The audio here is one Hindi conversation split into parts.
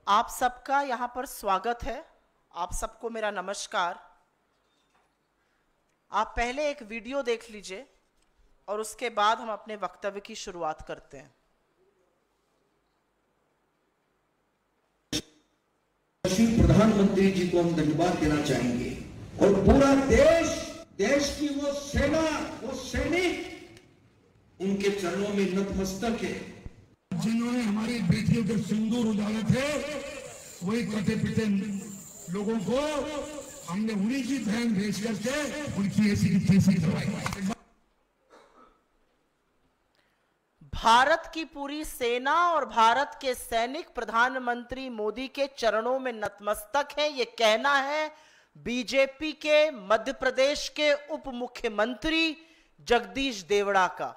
आप सबका यहाँ पर स्वागत है। आप सबको मेरा नमस्कार। आप पहले एक वीडियो देख लीजिए और उसके बाद हम अपने वक्तव्य की शुरुआत करते हैं। प्रधानमंत्री जी को हम धन्यवाद देना चाहेंगे और पूरा देश की वो सेना, वो सैनिक उनके चरणों में नतमस्तक है। जिन्होंने हमारी बेटियों के सिंदूर उजाले थे, वही कटे पिटे लोगों को हमने उन्हीं की बहन भेज करके उनकी ऐसी की तैसी करवाई। भारत की पूरी सेना और भारत के सैनिक प्रधानमंत्री मोदी के चरणों में नतमस्तक हैं। ये कहना है बीजेपी के मध्य प्रदेश के उप मुख्यमंत्री जगदीश देवड़ा का।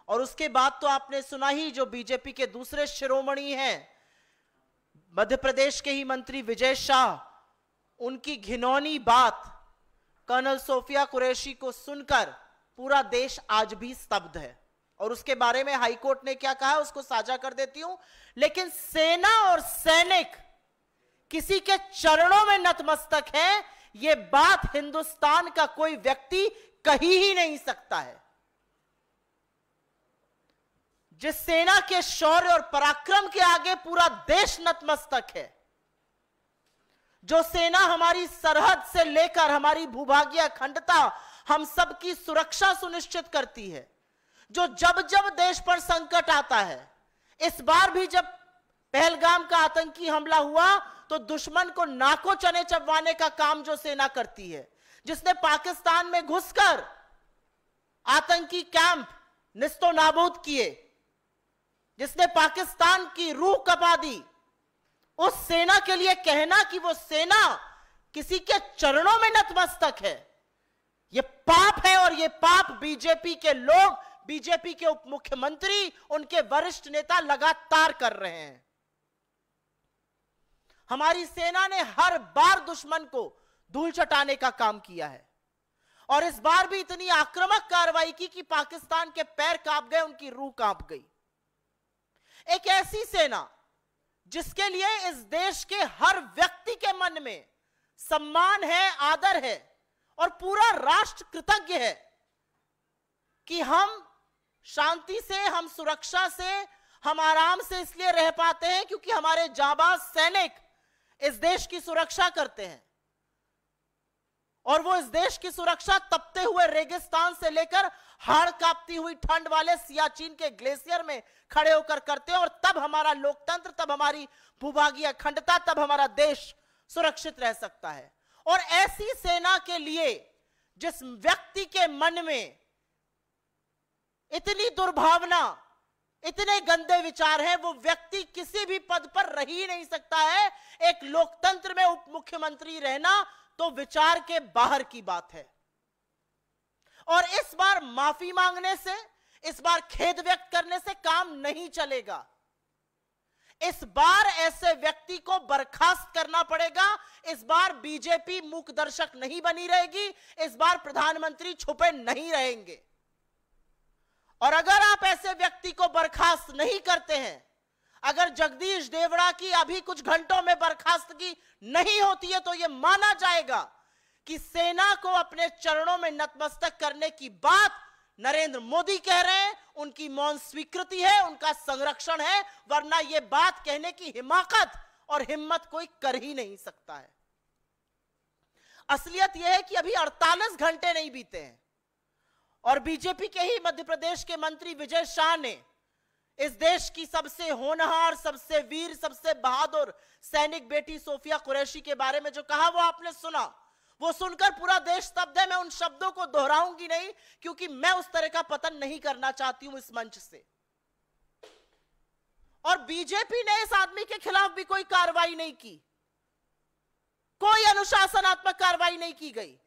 और उसके बाद तो आपने सुना ही, जो बीजेपी के दूसरे शिरोमणि हैं, मध्य प्रदेश के ही मंत्री विजय शाह, उनकी घिनौनी बात कर्नल सोफिया कुरैशी को सुनकर पूरा देश आज भी स्तब्ध है। और उसके बारे में हाईकोर्ट ने क्या कहा है उसको साझा कर देती हूं। लेकिन सेना और सैनिक किसी के चरणों में नतमस्तक है, यह बात हिंदुस्तान का कोई व्यक्ति कही ही नहीं सकता है। जिस सेना के शौर्य और पराक्रम के आगे पूरा देश नतमस्तक है, जो सेना हमारी सरहद से लेकर हमारी भूभागीय अखंडता, हम सबकी सुरक्षा सुनिश्चित करती है, जो जब जब देश पर संकट आता है, इस बार भी जब पहलगाम का आतंकी हमला हुआ तो दुश्मन को नाकों चने चबवाने का काम जो सेना करती है, जिसने पाकिस्तान में घुसकर आतंकी कैंप निस्तो नाबूद किए, जिसने पाकिस्तान की रूह कपा दी, उस सेना के लिए कहना कि वो सेना किसी के चरणों में नतमस्तक है, ये पाप है। और ये पाप बीजेपी के लोग, बीजेपी के उप मुख्यमंत्री, उनके वरिष्ठ नेता लगातार कर रहे हैं। हमारी सेना ने हर बार दुश्मन को धूल चटाने का काम किया है और इस बार भी इतनी आक्रामक कार्रवाई की कि पाकिस्तान के पैर कांप गए, उनकी रूह कांप गई। एक ऐसी सेना जिसके लिए इस देश के हर व्यक्ति के मन में सम्मान है, आदर है और पूरा राष्ट्र कृतज्ञ है कि हम शांति से, हम सुरक्षा से, हम आराम से इसलिए रह पाते हैं क्योंकि हमारे जांबाज सैनिक इस देश की सुरक्षा करते हैं। और वो इस देश की सुरक्षा तपते हुए रेगिस्तान से लेकर हाड़ कांपती हुई ठंड वाले सियाचिन के ग्लेशियर में खड़े होकर करते हैं। और तब हमारा लोकतंत्र, तब हमारी भूभागीय अखंडता, तब हमारा देश सुरक्षित रह सकता है। और ऐसी सेना के लिए जिस व्यक्ति के मन में इतनी दुर्भावना, इतने गंदे विचार हैं, वो व्यक्ति किसी भी पद पर रह ही नहीं सकता है। एक लोकतंत्र में उप मुख्यमंत्री रहना तो विचार के बाहर की बात है। और इस बार माफी मांगने से, इस बार खेद व्यक्त करने से काम नहीं चलेगा। इस बार ऐसे व्यक्ति को बर्खास्त करना पड़ेगा। इस बार बीजेपी मूक दर्शक नहीं बनी रहेगी। इस बार प्रधानमंत्री छुपे नहीं रहेंगे। और अगर आप ऐसे व्यक्ति को बर्खास्त नहीं करते हैं, अगर जगदीश देवड़ा की अभी कुछ घंटों में बर्खास्तगी नहीं होती है, तो यह माना जाएगा कि सेना को अपने चरणों में नतमस्तक करने की बात नरेंद्र मोदी कह रहे हैं, उनकी मौन स्वीकृति है, उनका संरक्षण है, वरना यह बात कहने की हिमाकत और हिम्मत कोई कर ही नहीं सकता है। असलियत यह है कि अभी 48 घंटे नहीं बीते हैं और बीजेपी के ही मध्य प्रदेश के मंत्री विजय शाह ने इस देश की सबसे होनहार, सबसे वीर, सबसे बहादुर सैनिक बेटी सोफिया कुरैशी के बारे में जो कहा वो आपने सुना। वो सुनकर पूरा देश स्तब्ध है। मैं उन शब्दों को दोहराऊंगी नहीं क्योंकि मैं उस तरह का पतन नहीं करना चाहती हूं इस मंच से। और बीजेपी ने इस आदमी के खिलाफ भी कोई कार्रवाई नहीं की, कोई अनुशासनात्मक कार्रवाई नहीं की गई।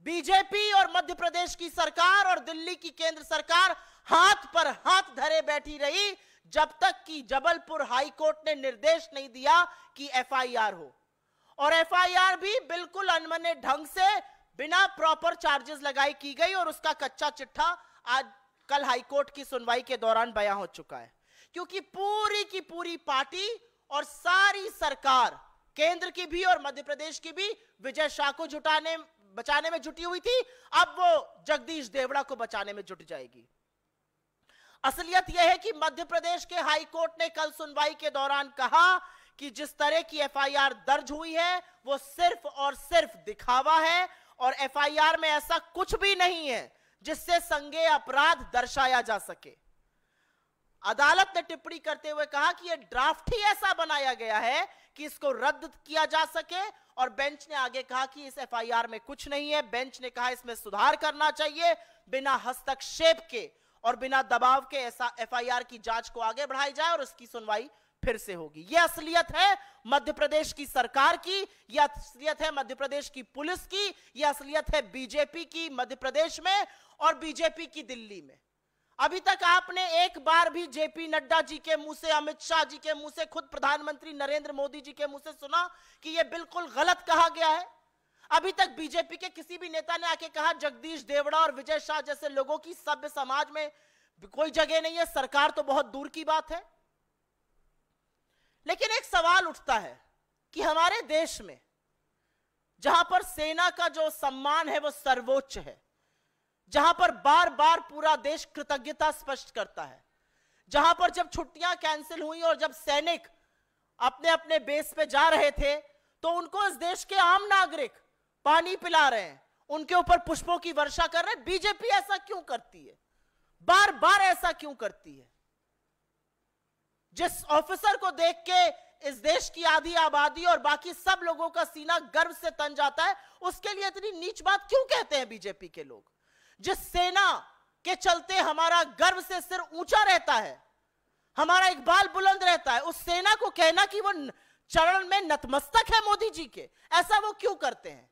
बीजेपी और मध्य प्रदेश की सरकार और दिल्ली की केंद्र सरकार हाथ पर हाथ धरे बैठी रही जब तक कि जबलपुर हाईकोर्ट ने निर्देश नहीं दिया कि एफआईआर हो। और एफआईआर भी बिल्कुल अनमने ढंग से बिना प्रॉपर चार्जेस लगाई की गई और उसका कच्चा चिट्ठा आज कल हाईकोर्ट की सुनवाई के दौरान बयां हो चुका है। क्योंकि पूरी की पूरी पार्टी और सारी सरकार, केंद्र की भी और मध्य प्रदेश की भी, विजय शाह को बचाने में जुटी हुई थी। अब वो जगदीश देवड़ा को बचाने में जुट जाएगी। असलियत यह है कि मध्य प्रदेश के हाई कोर्ट ने कल सुनवाई के दौरान कहा कि जिस तरह की एफआईआर दर्ज हुई है वो सिर्फ और सिर्फ दिखावा है और एफआईआर में ऐसा कुछ भी नहीं है जिससे संज्ञेय अपराध दर्शाया जा सके। अदालत ने टिप्पणी करते हुए कहा कि यह ड्राफ्ट ही ऐसा बनाया गया है कि इसको रद्द किया जा सके और बेंच ने आगे कहा कि इस एफआईआर में कुछ नहीं है। बेंच ने कहा इसमें सुधार करना चाहिए, बिना हस्तक्षेप के और बिना दबाव के ऐसा एफआईआर की जांच को आगे बढ़ाई जाए और उसकी सुनवाई फिर से होगी। यह असलियत है मध्य प्रदेश की सरकार की, यह असलियत है मध्य प्रदेश की पुलिस की, यह असलियत है बीजेपी की मध्य प्रदेश में और बीजेपी की दिल्ली में। अभी तक आपने एक बार भी जेपी नड्डा जी के मुंह से, अमित शाह जी के मुंह से, खुद प्रधानमंत्री नरेंद्र मोदी जी के मुंह से सुना कि यह बिल्कुल गलत कहा गया है? अभी तक बीजेपी के किसी भी नेता ने आके कहा जगदीश देवड़ा और विजय शाह जैसे लोगों की सभ्य समाज में कोई जगह नहीं है, सरकार तो बहुत दूर की बात है। लेकिन एक सवाल उठता है कि हमारे देश में जहां पर सेना का जो सम्मान है वो सर्वोच्च है, जहां पर बार बार पूरा देश कृतज्ञता स्पष्ट करता है, जहां पर जब छुट्टियां कैंसिल हुई और जब सैनिक अपने अपने बेस पे जा रहे थे तो उनको इस देश के आम नागरिक पानी पिला रहे हैं, उनके ऊपर पुष्पों की वर्षा कर रहे हैं। बीजेपी ऐसा क्यों करती है? बार बार ऐसा क्यों करती है? जिस ऑफिसर को देख के इस देश की आधी आबादी और बाकी सब लोगों का सीना गर्व से तन जाता है, उसके लिए इतनी नीच बात क्यों कहते हैं बीजेपी के लोग? जिस सेना के चलते हमारा गर्व से सिर ऊंचा रहता है, हमारा इकबाल बुलंद रहता है, उस सेना को कहना कि वो चरण में नतमस्तक है मोदी जी के, ऐसा वो क्यों करते हैं?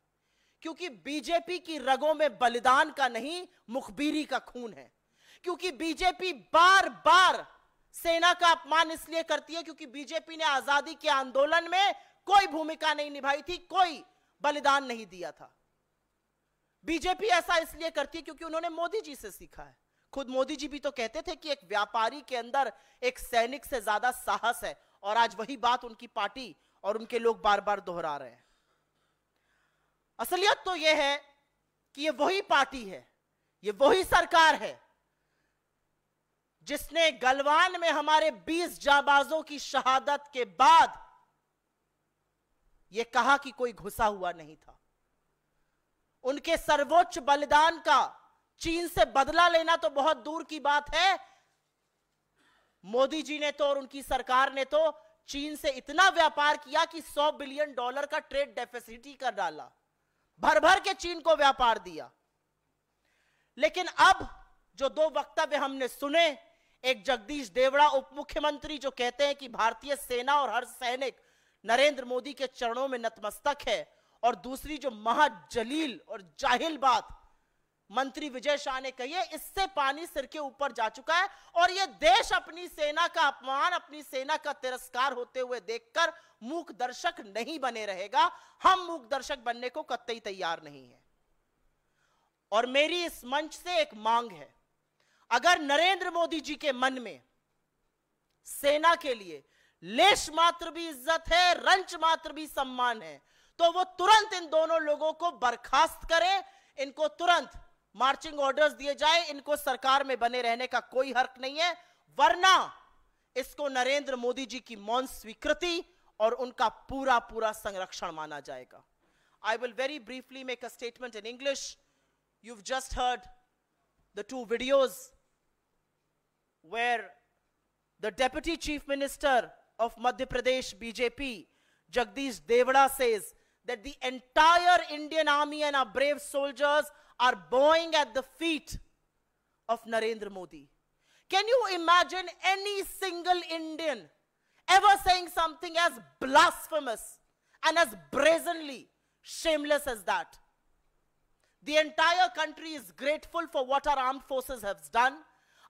क्योंकि बीजेपी की रगों में बलिदान का नहीं, मुखबिरी का खून है। क्योंकि बीजेपी बार बार सेना का अपमान इसलिए करती है क्योंकि बीजेपी ने आजादी के आंदोलन में कोई भूमिका नहीं निभाई थी, कोई बलिदान नहीं दिया था। बीजेपी ऐसा इसलिए करती है क्योंकि उन्होंने मोदी जी से सीखा है। खुद मोदी जी भी तो कहते थे कि एक व्यापारी के अंदर एक सैनिक से ज्यादा साहस है, और आज वही बात उनकी पार्टी और उनके लोग बार बार दोहरा रहे हैं। असलियत तो यह है कि यह वही पार्टी है, यह वही सरकार है जिसने गलवान में हमारे 20 जाबाजों की शहादत के बाद यह कहा कि कोई घुसा हुआ नहीं था। उनके सर्वोच्च बलिदान का चीन से बदला लेना तो बहुत दूर की बात है। मोदी जी ने तो और उनकी सरकार ने तो चीन से इतना व्यापार किया कि $100 बिलियन का ट्रेड डेफिसिट ही कर डाला, भर भर के चीन को व्यापार दिया। लेकिन अब जो दो वक्तव्य हमने सुने, एक जगदीश देवड़ा उप मुख्यमंत्री जो कहते हैं कि भारतीय सेना और हर सैनिक नरेंद्र मोदी के चरणों में नतमस्तक है, और दूसरी जो महाजलील और जाहिल बात मंत्री विजय शाह ने कही है, इससे पानी सिर के ऊपर जा चुका है। और यह देश अपनी सेना का अपमान, अपनी सेना का तिरस्कार होते हुए देखकर मूक दर्शक नहीं बने रहेगा। हम मूक दर्शक बनने को कतई तैयार नहीं है। और मेरी इस मंच से एक मांग है, अगर नरेंद्र मोदी जी के मन में सेना के लिए लेश मात्र भी इज्जत है, रंच मात्र भी सम्मान है, तो वो तुरंत इन दोनों लोगों को बर्खास्त करें, इनको तुरंत मार्चिंग ऑर्डर्स दिए जाए, इनको सरकार में बने रहने का कोई हक नहीं है, वरना इसको नरेंद्र मोदी जी की मौन स्वीकृति और उनका पूरा पूरा संरक्षण माना जाएगा। I will very briefly make a statement in English. You've just heard the two videos where the Deputy Chief Minister of Madhya Pradesh BJP, Jagdish Devada, says that the entire Indian army and our brave soldiers are bowing at the feet of Narendra Modi. Can you imagine any single Indian ever saying something as blasphemous and as brazenly shameless as that? The entire country is grateful for what our armed forces have done.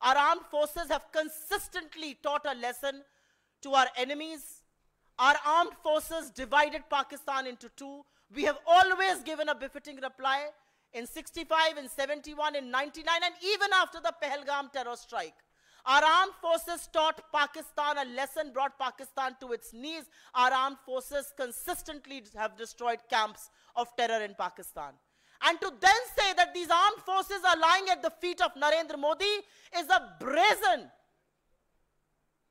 Our armed forces have consistently taught a lesson to our enemies. Our armed forces divided Pakistan into two. We have always given a befitting reply in 65, in 71, in 99, and even after the Pahalgam terror strike. Our armed forces taught Pakistan a lesson, brought Pakistan to its knees. Our armed forces consistently have destroyed camps of terror in Pakistan. And to then say that these armed forces are lying at the feet of Narendra Modi is a brazen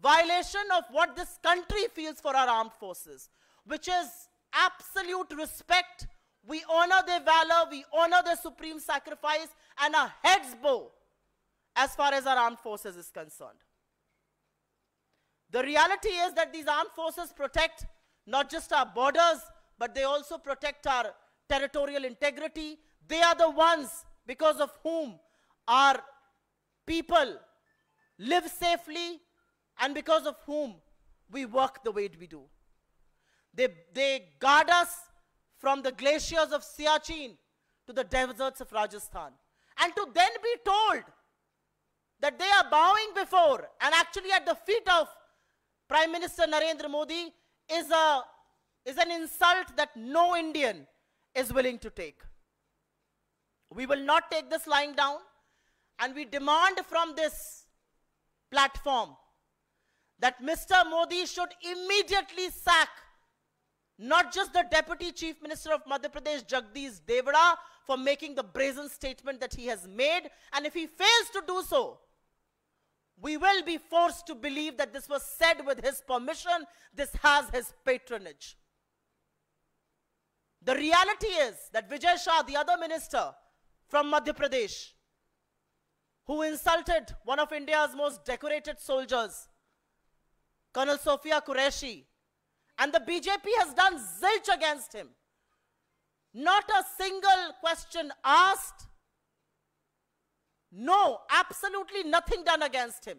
violation of what this country feels for our armed forces, which is absolute respect. We honor their valor, we honor their supreme sacrifice, and our heads bow as far as our armed forces is concerned. The reality is that these armed forces protect not just our borders, but they also protect our territorial integrity. They are the ones because of whom our people live safely and because of whom we work the way we do. They guard us from the glaciers of Siachen to the deserts of Rajasthan. And to then be told that they are bowing before and actually at the feet of Prime Minister Narendra Modi is an insult that no Indian is willing to take. We will not take this lying down, and we demand from this platform that Mr. Modi should immediately sack not just the Deputy Chief Minister of Madhya Pradesh, Jagdish Devada, for making the brazen statement that he has made, and if he fails to do so, we will be forced to believe that this was said with his permission, this has his patronage. The reality is that Vijay Shah, the other minister from Madhya Pradesh, who insulted one of India's most decorated soldiers, Colonel Sophia Qureshi, and the BJP has done zilch against him. Not a single question asked. No, absolutely nothing done against him.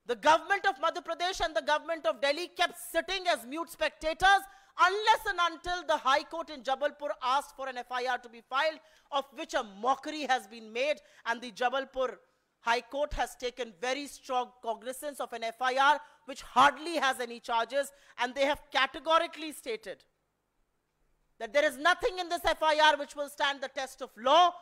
The government of Madhya Pradesh and the government of Delhi kept sitting as mute spectators unless and until the High Court in Jabalpur asked for an FIR to be filed, of which a mockery has been made, and the Jabalpur High Court has taken very strong cognizance of an FIR which hardly has any charges, and they have categorically stated that there is nothing in this FIR which will stand the test of law.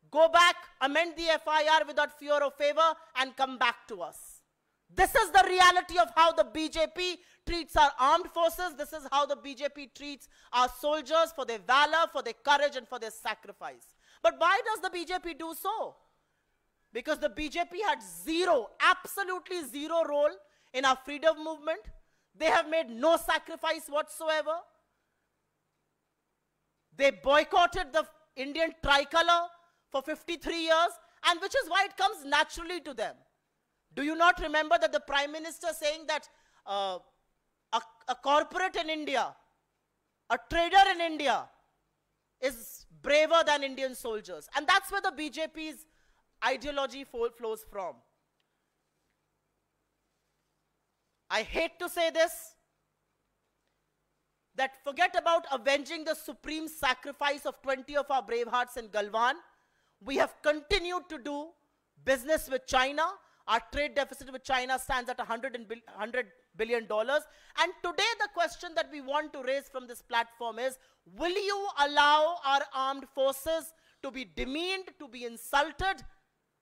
Go back, amend the FIR without fear or favor, and come back to us. This is the reality of how the BJP treats our armed forces. This is how the BJP treats our soldiers for their valor, for their courage, and for their sacrifice. But why does the BJP do so? Because the BJP had zero, absolutely zero role in our freedom movement. They have made no sacrifice whatsoever. They boycotted the Indian tricolor for 53 years, and which is why it comes naturally to them. Do you not remember that the Prime Minister saying that a corporate in India, a trader in India is braver than Indian soldiers? And that's where the BJP's ideology flows from. I hate to say this, that forget about avenging the supreme sacrifice of 20 of our brave hearts in Galwan. We have continued to do business with China. Our trade deficit with China stands at $100 billion. And today the question that we want to raise from this platform is, will you allow our armed forces to be demeaned, to be insulted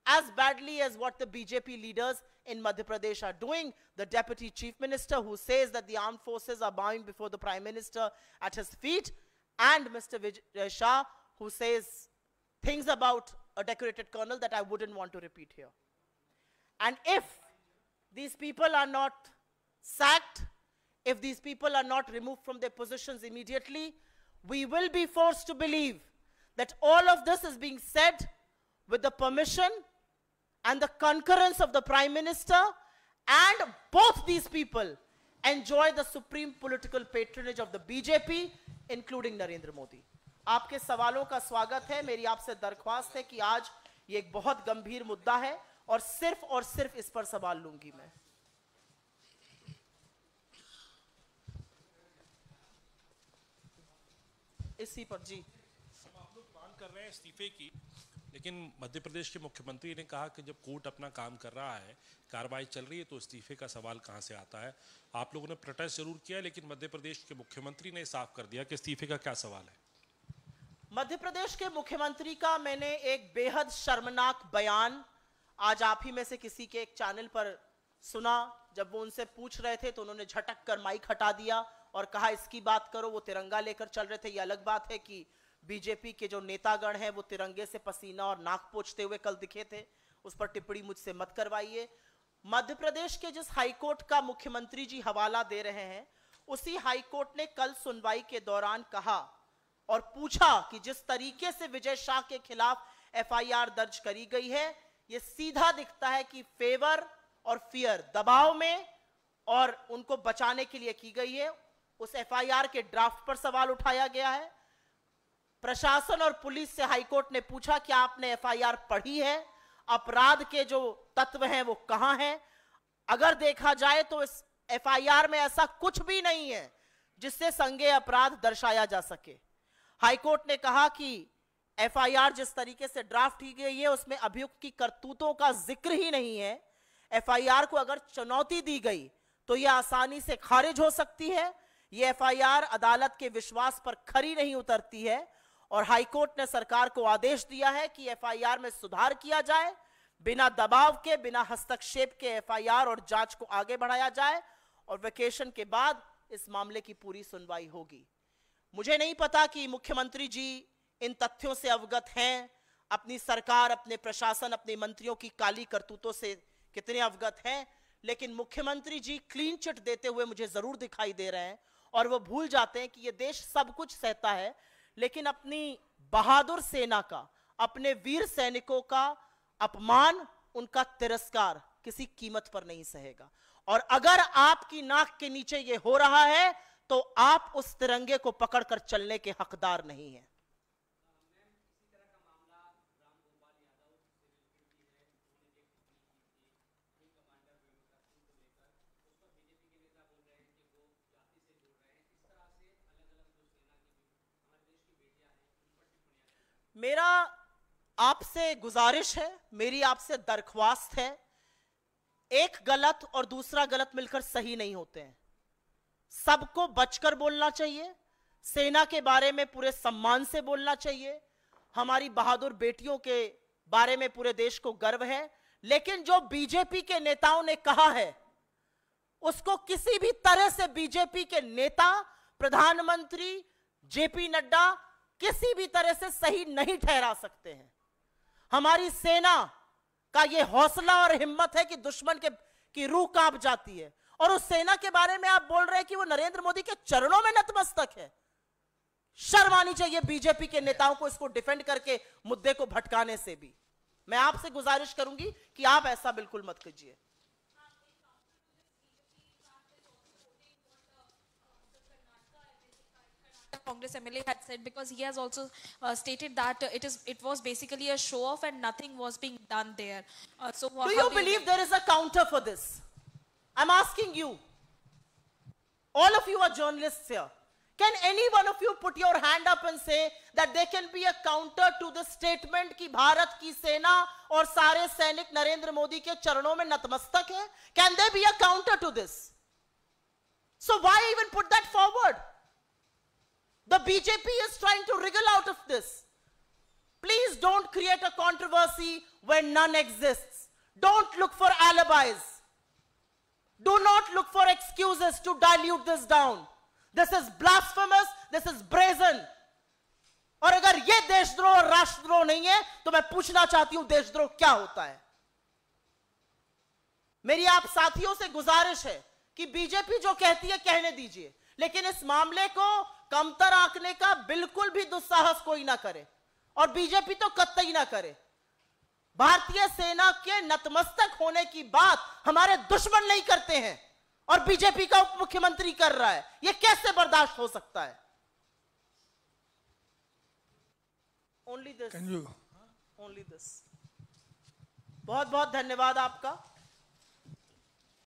as badly as what the BJP leaders in Madhya Pradesh are doing? The Deputy Chief Minister who says that the armed forces are bowing before the Prime Minister at his feet, and Mr. Vijay Shah who says things about a decorated colonel that I wouldn't want to repeat here. And if these people are not sacked, if these people are not removed from their positions immediately, we will be forced to believe that all of this is being said with the permission and the concurrence of the Prime Minister, and both these people enjoy the supreme political patronage of the BJP, including Narendra Modi. आपके सवालों का स्वागत है। मेरी आपसे दरख्वास्त है कि आज ये एक बहुत गंभीर मुद्दा है और सिर्फ इस पर सवाल लूंगी मैं। इसी पर जी आप लोग मांग कर रहे हैं इस्तीफे की, लेकिन मध्य प्रदेश के मुख्यमंत्री ने कहा कि जब कोर्ट अपना काम कर रहा है, कार्रवाई चल रही है, तो इस्तीफे का सवाल कहां से आता है। आप लोगों ने प्रोटेस्ट जरूर किया, लेकिन मध्य प्रदेश के मुख्यमंत्री ने साफ कर दिया कि इस्तीफे का क्या सवाल है। मध्य प्रदेश के मुख्यमंत्री का मैंने एक बेहद शर्मनाक बयान आज आप ही में से किसी के एक चैनल पर सुना, जब वो उनसे पूछ रहे थे तो उन्होंने झटक कर माइक हटा दिया और कहा इसकी बात करो। वो तिरंगा लेकर चल रहे थे। ये अलग बात है कि बीजेपी के जो नेतागण हैं वो तिरंगे से पसीना और नाक पोंछते हुए कल दिखे थे। उस पर टिप्पणी मुझसे मत करवाइए। मध्य प्रदेश के जिस हाईकोर्ट का मुख्यमंत्री जी हवाला दे रहे हैं, उसी हाईकोर्ट ने कल सुनवाई के दौरान कहा और पूछा कि जिस तरीके से विजय शाह के खिलाफ एफआईआर दर्ज करी गई है, यह सीधा दिखता है कि फेवर और फियर, दबाव में और उनको बचाने के लिए की गई है। उस एफआईआर के ड्राफ्ट पर सवाल उठाया गया है। प्रशासन और पुलिस से हाईकोर्ट ने पूछा कि आपने एफआईआर पढ़ी है, अपराध के जो तत्व हैं वो कहां हैं। अगर देखा जाए तो इस एफआईआर में ऐसा कुछ भी नहीं है जिससे संज्ञेय अपराध दर्शाया जा सके। हाईकोर्ट ने कहा कि एफआईआर जिस तरीके से ड्राफ्ट की गई है उसमें अभियुक्त की करतूतों का जिक्र ही नहीं है। एफआईआर को अगर चुनौती दी गई तो यह आसानी से खारिज हो सकती है। यह एफआईआर अदालत के विश्वास पर खरी नहीं उतरती है और हाईकोर्ट ने सरकार को आदेश दिया है कि एफआईआर में सुधार किया जाए, बिना दबाव के, बिना हस्तक्षेप के एफआईआर और जांच को आगे बढ़ाया जाए और वेकेशन के बाद इस मामले की पूरी सुनवाई होगी। मुझे नहीं पता कि मुख्यमंत्री जी इन तथ्यों से अवगत हैं, अपनी सरकार, अपने प्रशासन, अपने मंत्रियों की काली करतूतों से कितने अवगत हैं, लेकिन मुख्यमंत्री जी क्लीन चिट देते हुए मुझे जरूर दिखाई दे रहे हैं और वो भूल जाते हैं कि ये देश सब कुछ सहता है, लेकिन अपनी बहादुर सेना का, अपने वीर सैनिकों का अपमान, उनका तिरस्कार किसी कीमत पर नहीं सहेगा। और अगर आपकी नाक के नीचे ये हो रहा है तो आप उस तिरंगे को पकड़कर चलने के हकदार नहीं हैं। मेरा आपसे गुजारिश है, मेरी आपसे दरख्वास्त है, एक गलत और दूसरा गलत मिलकर सही नहीं होते हैं। सबको बचकर बोलना चाहिए, सेना के बारे में पूरे सम्मान से बोलना चाहिए, हमारी बहादुर बेटियों के बारे में पूरे देश को गर्व है। लेकिन जो बीजेपी के नेताओं ने कहा है उसको किसी भी तरह से बीजेपी के नेता, प्रधानमंत्री जेपी नड्डा किसी भी तरह से सही नहीं ठहरा सकते हैं। हमारी सेना का यह हौसला और हिम्मत है कि दुश्मन की रूह कांप जाती है। और उस सेना के बारे में आप बोल रहे हैं कि वो नरेंद्र मोदी के चरणों में नतमस्तक है। शर्म आनी चाहिए बीजेपी के नेताओं को इसको डिफेंड करके मुद्दे को भटकाने से भी। मैं आपसे गुजारिश करूंगी कि आप ऐसा बिल्कुल मत कीजिए। Congress MLA had said, because he has also stated that it was basically a show off and nothing was being done there. So do you believe there is a counter for this? I'm asking you. All of you are journalists here. Can any one of you put your hand up and say that there can be a counter to the statement कि भारत की सेना और सारे सैनिक नरेंद्र मोदी के चरणों में नतमस्तक है? Can there be a counter to this? So why even put that forward? The BJP is trying to wriggle out of this. Please don't create a controversy when none exists. Don't look for alibis. Do not look for excuses to dilute this down. This is blasphemous. This is brazen. और अगर ये देशद्रोह और राष्ट्रद्रोह नहीं है तो मैं पूछना चाहती हूं देशद्रोह क्या होता है। मेरी आप साथियों से गुजारिश है कि बीजेपी जो कहती है कहने दीजिए, लेकिन इस मामले को कमतर आंकने का बिल्कुल भी दुस्साहस कोई ना करे और बीजेपी तो कतई ना करे। भारतीय सेना के नतमस्तक होने की बात हमारे दुश्मन नहीं करते हैं और बीजेपी का उप मुख्यमंत्री कर रहा है। यह कैसे बर्दाश्त हो सकता है? Only this, only this. बहुत बहुत धन्यवाद आपका।